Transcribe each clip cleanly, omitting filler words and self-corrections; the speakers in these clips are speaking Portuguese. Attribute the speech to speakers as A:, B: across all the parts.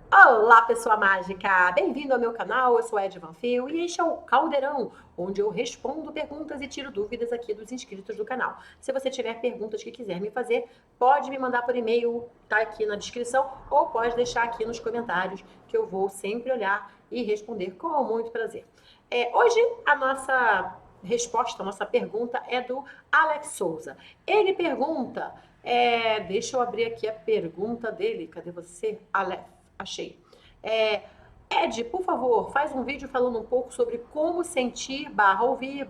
A: Olá, pessoa mágica! Bem-vindo ao meu canal, eu sou Ed Van Feel e este é o Caldeirão, onde eu respondo perguntas e tiro dúvidas aqui dos inscritos do canal. Se você tiver perguntas que quiser me fazer, pode me mandar por e-mail, tá aqui na descrição, ou pode deixar aqui nos comentários, que eu vou sempre olhar e responder com muito prazer. Hoje, a nossa resposta, a nossa pergunta é do Alex Souza. Ele pergunta, deixa eu abrir aqui a pergunta dele, cadê você, Alex? Achei. É, Ed, por favor, faz um vídeo falando um pouco sobre como sentir, ouvir,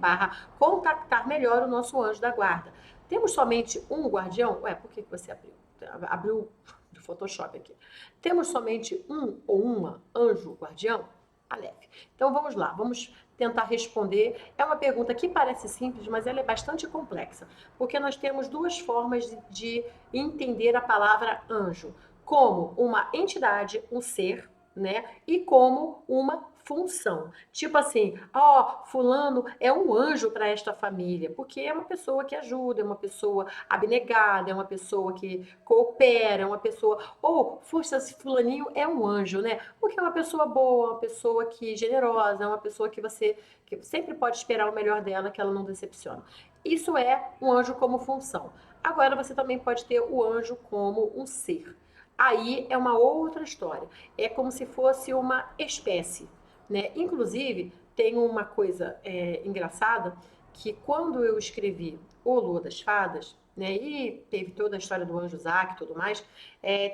A: contactar melhor o nosso anjo da guarda. Temos somente um guardião? Ué, por que você abriu? Abriu do Photoshop aqui. Temos somente um ou uma anjo guardião? Aleph. Então vamos lá, vamos tentar responder. É uma pergunta que parece simples, mas ela é bastante complexa, porque nós temos duas formas de entender a palavra anjo como uma entidade, um ser, né? E como uma função. Tipo assim, fulano é um anjo para esta família, porque é uma pessoa que ajuda, é uma pessoa abnegada, é uma pessoa que coopera, é uma pessoa, força, fulaninho é um anjo, né? Porque é uma pessoa boa, uma pessoa que generosa, é uma pessoa que você que sempre pode esperar o melhor dela, que ela não decepciona. Isso é um anjo como função. Agora você também pode ter o anjo como um ser. Aí é uma outra história. É como se fosse uma espécie, né? Inclusive, tem uma coisa engraçada que quando eu escrevi O Lua das Fadas, né, e teve toda a história do anjo Zaque e tudo mais,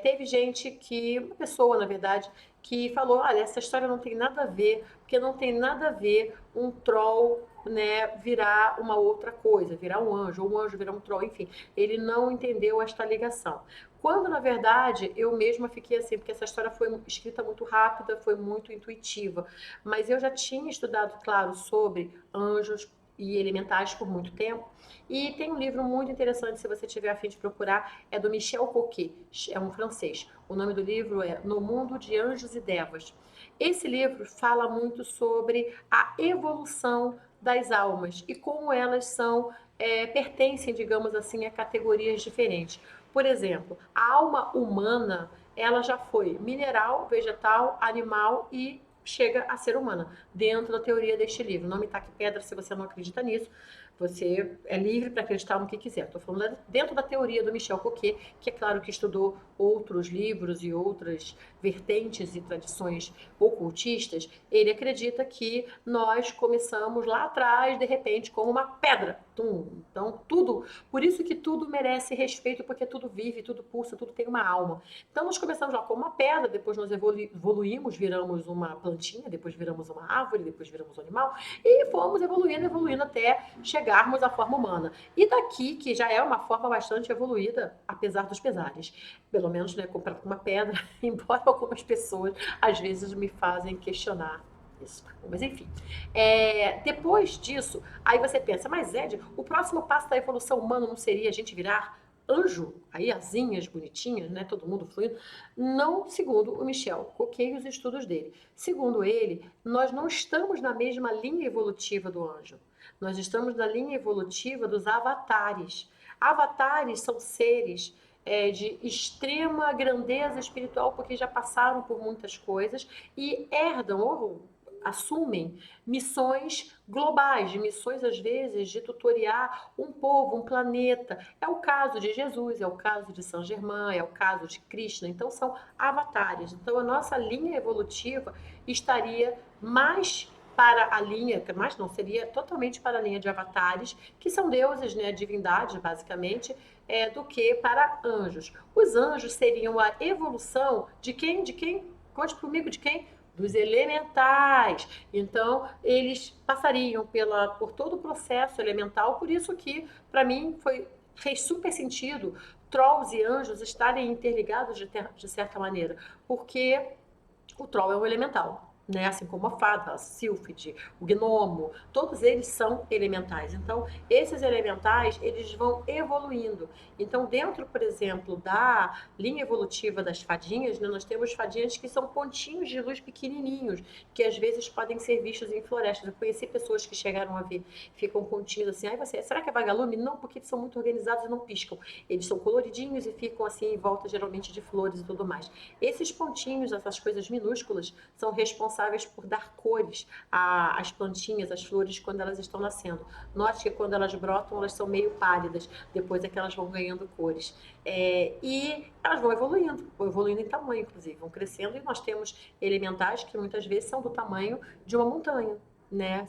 A: teve gente que, uma pessoa, na verdade, que falou, olha, essa história não tem nada a ver, porque não tem nada a ver um troll, né, virar uma outra coisa, virar um anjo, ou um anjo virar um troll, enfim, ele não entendeu esta ligação. Quando, na verdade, eu mesma fiquei assim, porque essa história foi escrita muito rápida, foi muito intuitiva, mas eu já tinha estudado, claro, sobre anjos e elementais por muito tempo, e tem um livro muito interessante, se você tiver a fim de procurar, é do Michel Coquet, é um francês. O nome do livro é No Mundo de Anjos e Devas. Esse livro fala muito sobre a evolução das almas e como elas pertencem, digamos assim, a categorias diferentes. Por exemplo, a alma humana, ela já foi mineral, vegetal, animal e chega a ser humana, dentro da teoria deste livro. Não me taque pedra se você não acredita nisso. Você é livre para acreditar no que quiser. Estou falando dentro da teoria do Michel Coquet, que é claro que estudou outros livros e outras vertentes e tradições ocultistas. Ele acredita que nós começamos lá atrás, de repente, como uma pedra. Tum. Então, tudo, por isso que tudo merece respeito, porque tudo vive, tudo pulsa, tudo tem uma alma. Então, nós começamos lá como uma pedra, depois nós evoluímos, viramos uma plantinha, depois viramos uma árvore, depois viramos um animal, e fomos evoluindo, evoluindo até chegarmos à forma humana. E daqui, que já é uma forma bastante evoluída, apesar dos pesares, pelo menos, né, comparado com uma pedra, embora algumas pessoas às vezes me fazem questionar isso. Mas enfim, depois disso, aí você pensa, mas Ed, o próximo passo da evolução humana não seria a gente virar anjo, aí asinhas bonitinhas, né, todo mundo fluindo? Não, segundo o Michel Coquet e os estudos dele. Segundo ele, nós não estamos na mesma linha evolutiva do anjo. Nós estamos na linha evolutiva dos avatares. Avatares são seres de extrema grandeza espiritual, porque já passaram por muitas coisas e herdam ou assumem missões globais, de missões às vezes de tutoriar um povo, um planeta. É o caso de Jesus, é o caso de Saint Germain, é o caso de Krishna. Então são avatares. Então a nossa linha evolutiva estaria mais para a linha, mas não seria totalmente para a linha de avatares, que são deuses, né, divindades basicamente, do que para anjos. Os anjos seriam a evolução de quem? De quem? Conte comigo, de quem? Dos elementais. Então, eles passariam por todo o processo elemental, por isso que, para mim, fez super sentido trolls e anjos estarem interligados de certa maneira, porque o troll é um elemental. né? Assim como a fada, a sílfide, o gnomo, todos eles são elementais. Então, esses elementais, eles vão evoluindo. Então, dentro, por exemplo, da linha evolutiva das fadinhas, né, nós temos fadinhas que são pontinhos de luz pequenininhos, que às vezes podem ser vistos em florestas. Eu conheci pessoas que chegaram a ver, ficam pontinhos assim, ai, você, será que é vagalume? Não, porque eles são muito organizados e não piscam. Eles são coloridinhos e ficam assim em volta, geralmente, de flores e tudo mais. Esses pontinhos, essas coisas minúsculas, são responsáveis por dar cores às plantinhas, às flores, quando elas estão nascendo. Note que quando elas brotam, elas são meio pálidas, depois é que elas vão ganhando cores. E elas vão evoluindo em tamanho, inclusive, vão crescendo, e nós temos elementais que muitas vezes são do tamanho de uma montanha. Né?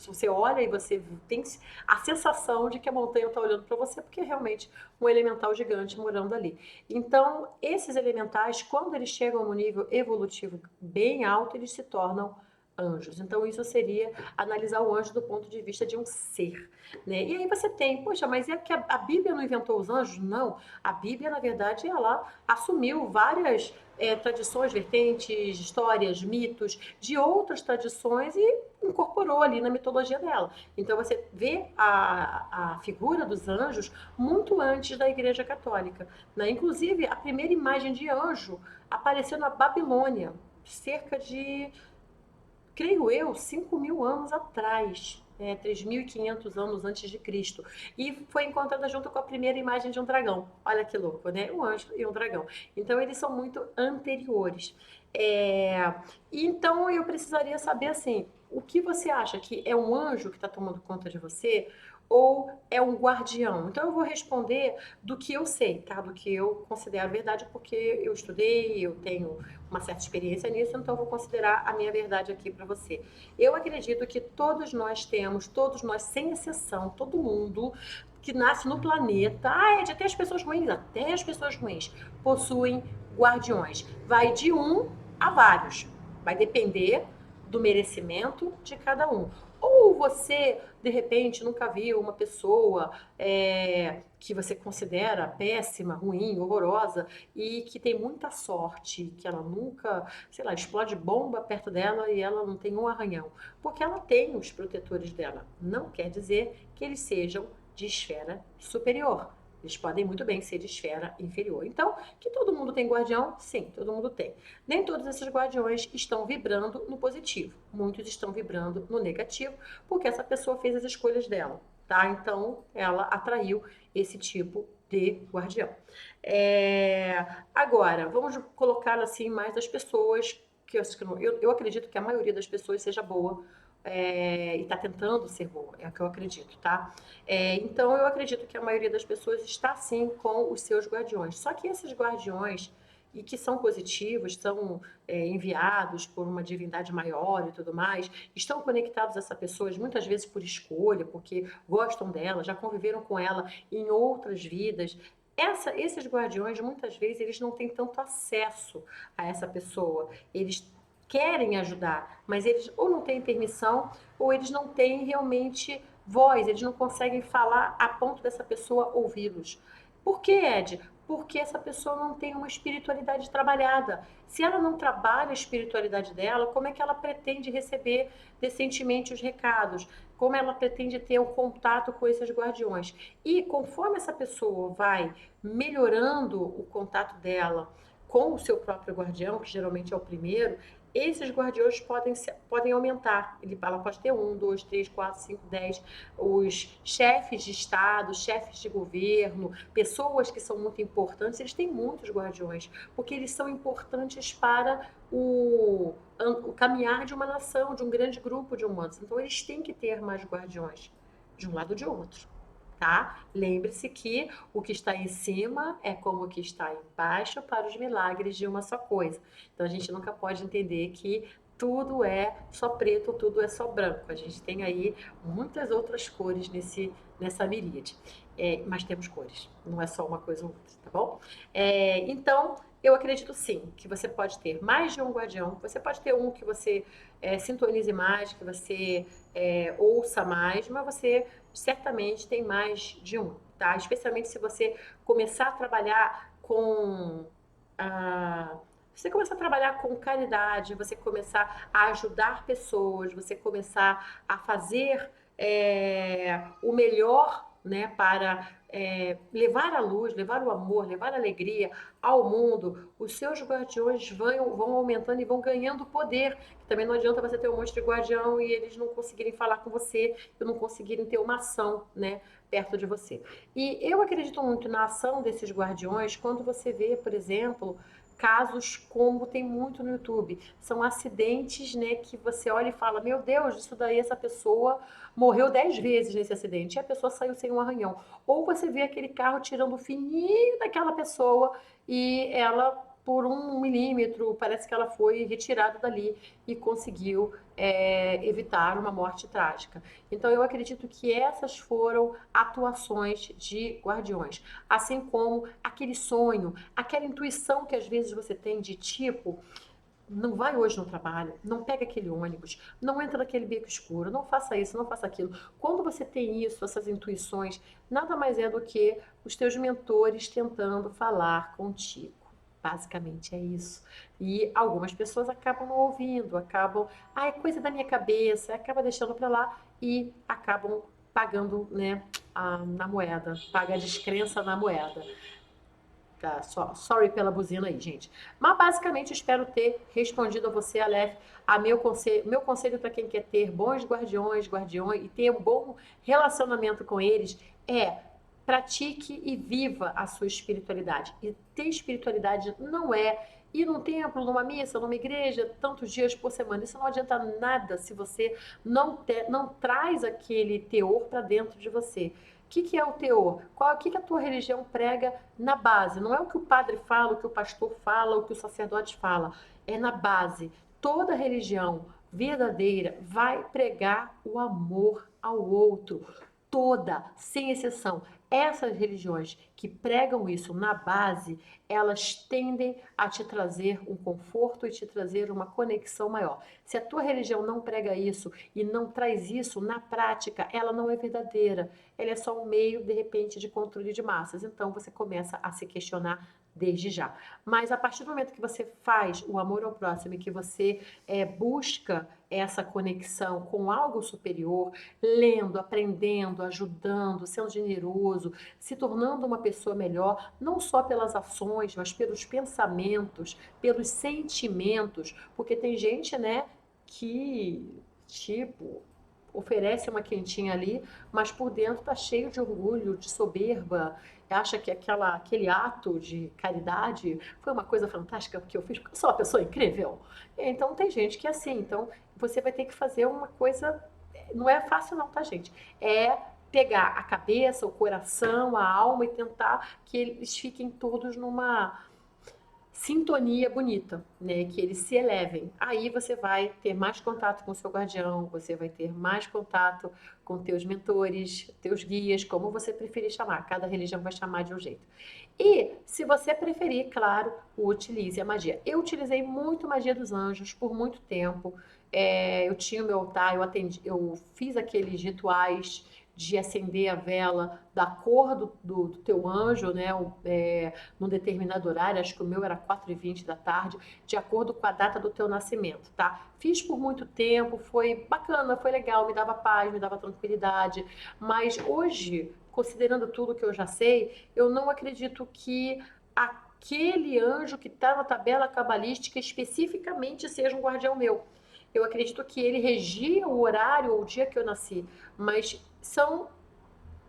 A: Você olha e você tem a sensação de que a montanha está olhando para você, porque é realmente um elemental gigante morando ali. Então, esses elementais, quando eles chegam no nível evolutivo bem alto, eles se tornam anjos. Então, isso seria analisar o anjo do ponto de vista de um ser. Né? E aí você tem, poxa, mas é que a Bíblia não inventou os anjos? Não. A Bíblia, na verdade, ela assumiu várias tradições, vertentes, histórias, mitos de outras tradições e incorporou ali na mitologia dela. Então você vê a figura dos anjos muito antes da Igreja Católica. Né? Inclusive, a primeira imagem de anjo apareceu na Babilônia, cerca de, creio eu, 5.000 anos atrás. 3.500 anos antes de Cristo. E foi encontrada junto com a primeira imagem de um dragão. Olha que louco, né? Um anjo e um dragão. Então, eles são muito anteriores. Então, eu precisaria saber, assim, o que você acha? Que é um anjo que está tomando conta de você? Ou é um guardião? Então, eu vou responder do que eu sei, tá? Do que eu considero verdade, porque eu estudei, eu tenho uma certa experiência nisso, então eu vou considerar a minha verdade aqui para você. Eu acredito que todos nós temos, todos nós, sem exceção, todo mundo que nasce no planeta, até as pessoas ruins, até as pessoas ruins, possuem guardiões. Vai de um a vários. Vai depender do merecimento de cada um. Ou você, de repente, nunca viu uma pessoa que você considera péssima, ruim, horrorosa, e que tem muita sorte, que ela nunca, sei lá, explode bomba perto dela e ela não tem um arranhão. Porque ela tem os protetores dela. Não quer dizer que eles sejam de esfera superior. Eles podem muito bem ser de esfera inferior. Então, que todo mundo tem guardião? Sim, todo mundo tem. Nem todos esses guardiões estão vibrando no positivo. Muitos estão vibrando no negativo, porque essa pessoa fez as escolhas dela, tá? Então, ela atraiu esse tipo de guardião. Agora, vamos colocar assim mais das pessoas que eu acredito que a maioria das pessoas seja boa. E está tentando ser boa, é o que eu acredito, tá? Então eu acredito que a maioria das pessoas está sim com os seus guardiões. Só que esses guardiões, e que são positivos, são enviados por uma divindade maior e tudo mais, estão conectados a essa pessoa muitas vezes por escolha, porque gostam dela, já conviveram com ela em outras vidas. Esses guardiões, muitas vezes, eles não têm tanto acesso a essa pessoa. Eles querem ajudar, mas eles ou não têm permissão ou eles não têm realmente voz, eles não conseguem falar a ponto dessa pessoa ouvi-los. Por que, Ed? Porque essa pessoa não tem uma espiritualidade trabalhada. Se ela não trabalha a espiritualidade dela, como é que ela pretende receber decentemente os recados? Como ela pretende ter o contato com esses guardiões? E conforme essa pessoa vai melhorando o contato dela com o seu próprio guardião, que geralmente é o primeiro, esses guardiões podem aumentar. Ela pode ter 1, 2, 3, 4, 5, 10. Os chefes de Estado, chefes de governo, pessoas que são muito importantes, eles têm muitos guardiões, porque eles são importantes para o caminhar de uma nação, de um grande grupo de humanos. Então, eles têm que ter mais guardiões, de um lado ou de outro. Tá? Lembre-se que o que está em cima é como o que está embaixo para os milagres de uma só coisa. Então a gente nunca pode entender que tudo é só preto, tudo é só branco. A gente tem aí muitas outras cores nessa miríade. Mas temos cores, não é só uma coisa ou outra, tá bom? Então, eu acredito sim que você pode ter mais de um guardião. Você pode ter um que você sintonize mais, que você ouça mais, mas você certamente tem mais de um, tá? Especialmente se você começar a trabalhar com você começar a trabalhar com caridade, você começar a ajudar pessoas, você começar a fazer o melhor, né, para levar a luz, levar o amor, levar a alegria ao mundo, os seus guardiões vão aumentando e vão ganhando poder. Também não adianta você ter um monte de guardião e eles não conseguirem falar com você e não conseguirem ter uma ação, né, perto de você. E eu acredito muito na ação desses guardiões quando você vê, por exemplo, casos como tem muito no YouTube. São acidentes, né, que você olha e fala, meu Deus, isso daí essa pessoa morreu 10 vezes nesse acidente e a pessoa saiu sem um arranhão. Ou você vê aquele carro tirando o fininho daquela pessoa e ela, por 1 milímetro, parece que ela foi retirada dali e conseguiu evitar uma morte trágica. Então eu acredito que essas foram atuações de guardiões. Assim como aquele sonho, aquela intuição que às vezes você tem de tipo, não vai hoje no trabalho, não pega aquele ônibus, não entra naquele beco escuro, não faça isso, não faça aquilo. Quando você tem isso, essas intuições, nada mais é do que os teus mentores tentando falar contigo. Basicamente é isso. E algumas pessoas acabam não ouvindo, acabam, é coisa da minha cabeça, acaba deixando para lá e acabam pagando, né, na moeda, paga a descrença na moeda. Tá, sorry pela buzina aí, gente. Mas basicamente espero ter respondido a você, Aleph, a meu conselho para quem quer ter bons guardiões e ter um bom relacionamento com eles é pratique e viva a sua espiritualidade. E ter espiritualidade não é ir num templo, numa missa, numa igreja, tantos dias por semana. Isso não adianta nada se você não traz aquele teor para dentro de você. O que é o teor? O que a tua religião prega na base? Não é o que o padre fala, o que o pastor fala, o que o sacerdote fala. É na base. Toda religião verdadeira vai pregar o amor ao outro. Toda, sem exceção. Essas religiões que pregam isso na base, elas tendem a te trazer um conforto e te trazer uma conexão maior. Se a tua religião não prega isso e não traz isso na prática, ela não é verdadeira. Ela é só um meio, de repente, de controle de massas. Então, você começa a se questionar desde já. Mas a partir do momento que você faz o amor ao próximo e que você busca essa conexão com algo superior, lendo, aprendendo, ajudando, sendo generoso, se tornando uma pessoa melhor, não só pelas ações, mas pelos pensamentos, pelos sentimentos, porque tem gente, né, que, tipo, oferece uma quentinha ali, mas por dentro tá cheio de orgulho, de soberba, acha que aquele ato de caridade foi uma coisa fantástica que eu fiz, porque eu sou uma pessoa incrível. Então tem gente que é assim, então você vai ter que fazer uma coisa, não é fácil não, tá, gente? É pegar a cabeça, o coração, a alma e tentar que eles fiquem todos numa sintonia bonita, né? Que eles se elevem. Aí você vai ter mais contato com o seu guardião, você vai ter mais contato com teus mentores, teus guias, como você preferir chamar. Cada religião vai chamar de um jeito. E, se você preferir, claro, utilize a magia. Eu utilizei muito magia dos anjos por muito tempo. Eu tinha o meu altar, eu fiz aqueles rituais de acender a vela da cor do teu anjo, né? Num determinado horário, acho que o meu era 4h20 da tarde, de acordo com a data do teu nascimento, tá? Fiz por muito tempo, foi bacana, foi legal, me dava paz, me dava tranquilidade, mas hoje, considerando tudo que eu já sei, eu não acredito que aquele anjo que está na tabela cabalística especificamente seja um guardião meu. Eu acredito que ele regia o horário ou o dia que eu nasci, mas são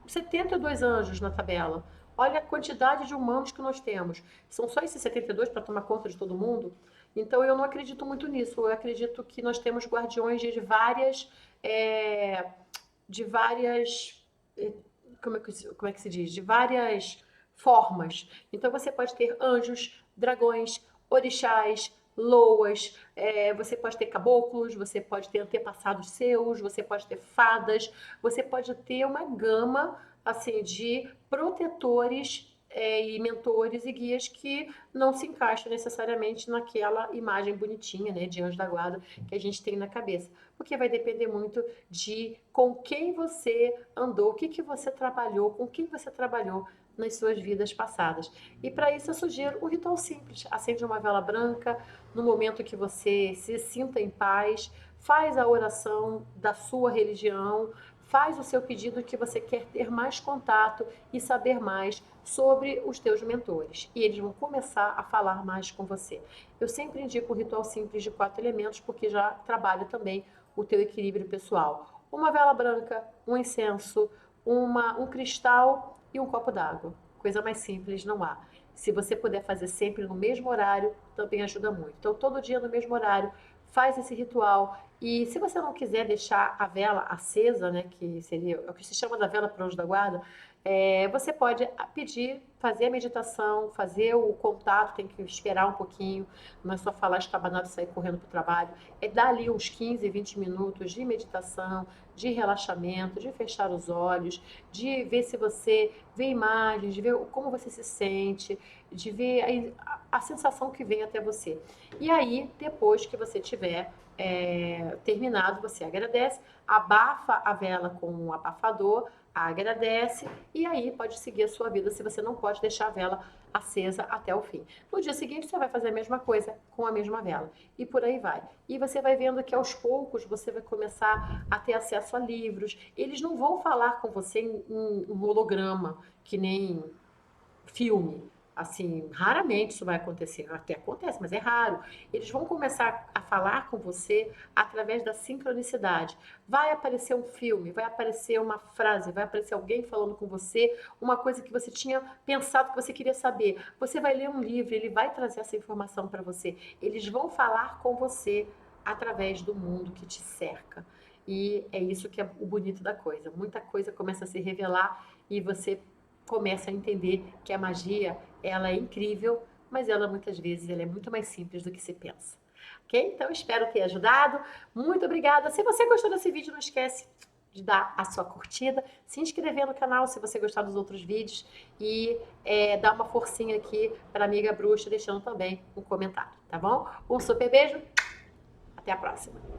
A: 72 anjos na tabela. Olha a quantidade de humanos que nós temos. São só esses 72 para tomar conta de todo mundo? Então eu não acredito muito nisso. Eu acredito que nós temos guardiões é, de várias, é, como é que se diz? De várias formas. Então você pode ter anjos, dragões, orixás, loas, você pode ter caboclos, você pode ter antepassados seus, você pode ter fadas, você pode ter uma gama assim de protetores e mentores e guias que não se encaixam necessariamente naquela imagem bonitinha, né, de anjo da guarda que a gente tem na cabeça, porque vai depender muito de com quem você andou, o que você trabalhou, com quem você trabalhou nas suas vidas passadas. E para isso eu sugiro um ritual simples. Acende uma vela branca no momento que você se sinta em paz, faz a oração da sua religião, faz o seu pedido que você quer ter mais contato e saber mais sobre os teus mentores. E eles vão começar a falar mais com você. Eu sempre indico um ritual simples de 4 elementos, porque já trabalha também o teu equilíbrio pessoal. Uma vela branca, um incenso, um cristal e um copo d'água. Coisa mais simples não há. Se você puder fazer sempre no mesmo horário, também ajuda muito. Então, todo dia no mesmo horário, faz esse ritual. E se você não quiser deixar a vela acesa, né, que seria o que se chama da vela para o anjo da guarda, você pode pedir, fazer a meditação, fazer o contato, tem que esperar um pouquinho, não é só falar estabanado e sair correndo para o trabalho, é dar ali uns 15, 20 minutos de meditação, de relaxamento, de fechar os olhos, de ver se você vê imagens, de ver como você se sente, de ver a sensação que vem até você. E aí, depois que você tiver terminado, você agradece, abafa a vela com um abafador, agradece e aí pode seguir a sua vida se você não pode deixar a vela acesa até o fim. No dia seguinte você vai fazer a mesma coisa com a mesma vela e por aí vai. E você vai vendo que aos poucos você vai começar a ter acesso a livros. Eles não vão falar com você em holograma, que nem filme. Assim, raramente isso vai acontecer. Até acontece, mas é raro. Eles vão começar a falar com você através da sincronicidade. Vai aparecer um filme, vai aparecer uma frase, vai aparecer alguém falando com você, uma coisa que você tinha pensado que você queria saber. Você vai ler um livro, ele vai trazer essa informação para você. Eles vão falar com você através do mundo que te cerca. E é isso que é o bonito da coisa. Muita coisa começa a se revelar e você começa a entender que a magia, ela é incrível, mas ela muitas vezes ela é muito mais simples do que se pensa. Ok? Então espero ter ajudado. Muito obrigada. Se você gostou desse vídeo, não esquece de dar a sua curtida, se inscrever no canal se você gostar dos outros vídeos e dar uma forcinha aqui para a amiga bruxa, deixando também um comentário, tá bom? Um super beijo, até a próxima.